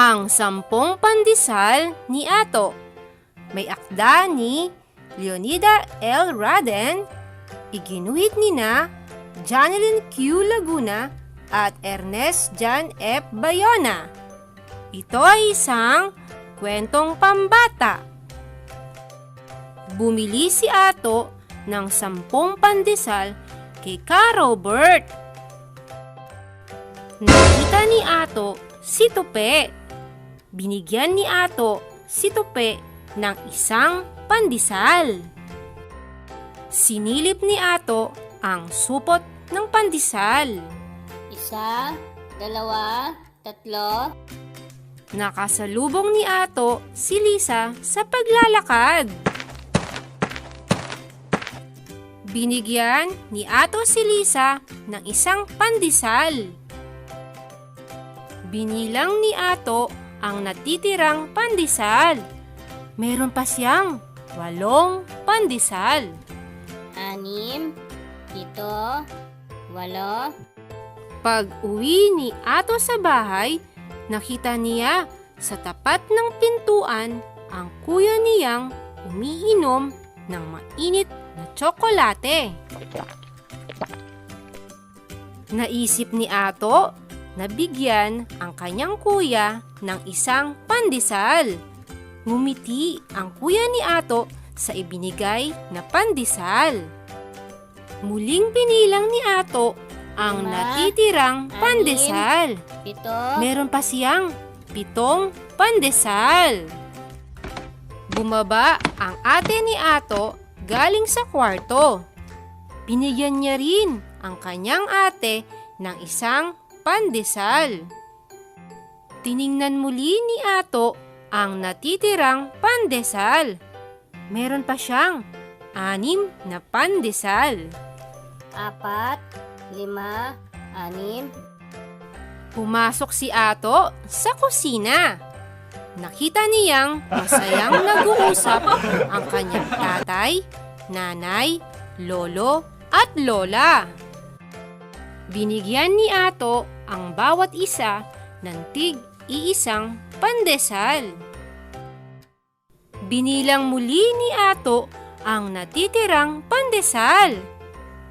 Ang 10 pandesal ni Ato. May akda ni Leonida L. Raden, iginuhit nina Janeline Q. Laguna at Ernest John F. Bayona. Ito ay isang kwentong pambata. Bumili si Ato ng 10 pandesal kay Ka Robert. Nakita ni Ato si Tupe. Binigyan ni Ato si Tupe ng isang pandesal. Sinilip ni Ato ang supot ng pandesal. 1, 2, 3. Nakasalubong ni Ato si Lisa sa paglalakad. Binigyan ni Ato si Lisa ng isang pandesal. Binilang ni Ato ang natitirang pandesal. Meron pa siyang 8 pandesal. 6, 7, 8. Pag-uwi ni Ato sa bahay, nakita niya sa tapat ng pintuan ang kuya niyang umiinom ng mainit na tsokolate. Naisip ni Ato na bigyan ang kanyang kuya ng isang pandesal. Ngumiti ang kuya ni Ato sa ibinigay na pandesal. Muling binilang ni Ato ang 5, natitirang 6, pandesal. 7. Meron pa siyang 7 pandesal. Bumaba ang ate ni Ato galing sa kwarto. Binigyan niya rin ang kanyang ate ng isang pandesal. Tiningnan muli ni Ato ang natitirang pandesal. Meron pa siyang 6 na pandesal. 4, 5, 6. Pumasok si Ato sa kusina. Nakita niyang masayang nag-uusap ang kanyang tatay, nanay, lolo at lola. Binigyan ni Ato ang bawat isa ng tig-iisang pandesal. Binilang muli ni Ato ang natitirang pandesal.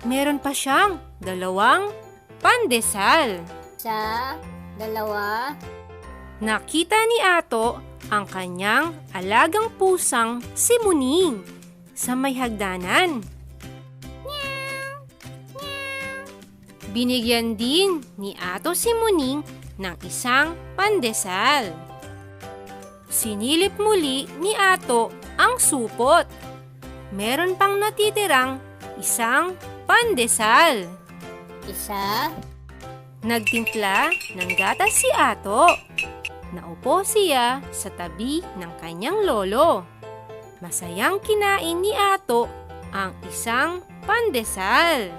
Meron pa siyang 2 pandesal. 1, 2. Nakita ni Ato ang kanyang alagang pusang si Muning sa may hagdanan. Binigyan din ni Ato si Muning ng isang pandesal. Sinilip muli ni Ato ang supot. Meron pang natitirang isang pandesal. 1. Nagtimpla ng gatas si Ato. Naupo siya sa tabi ng kanyang lolo. Masayang kinain ni Ato ang isang pandesal.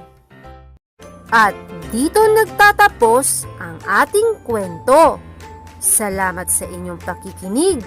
At dito nagtatapos ang ating kwento. Salamat sa inyong pakikinig.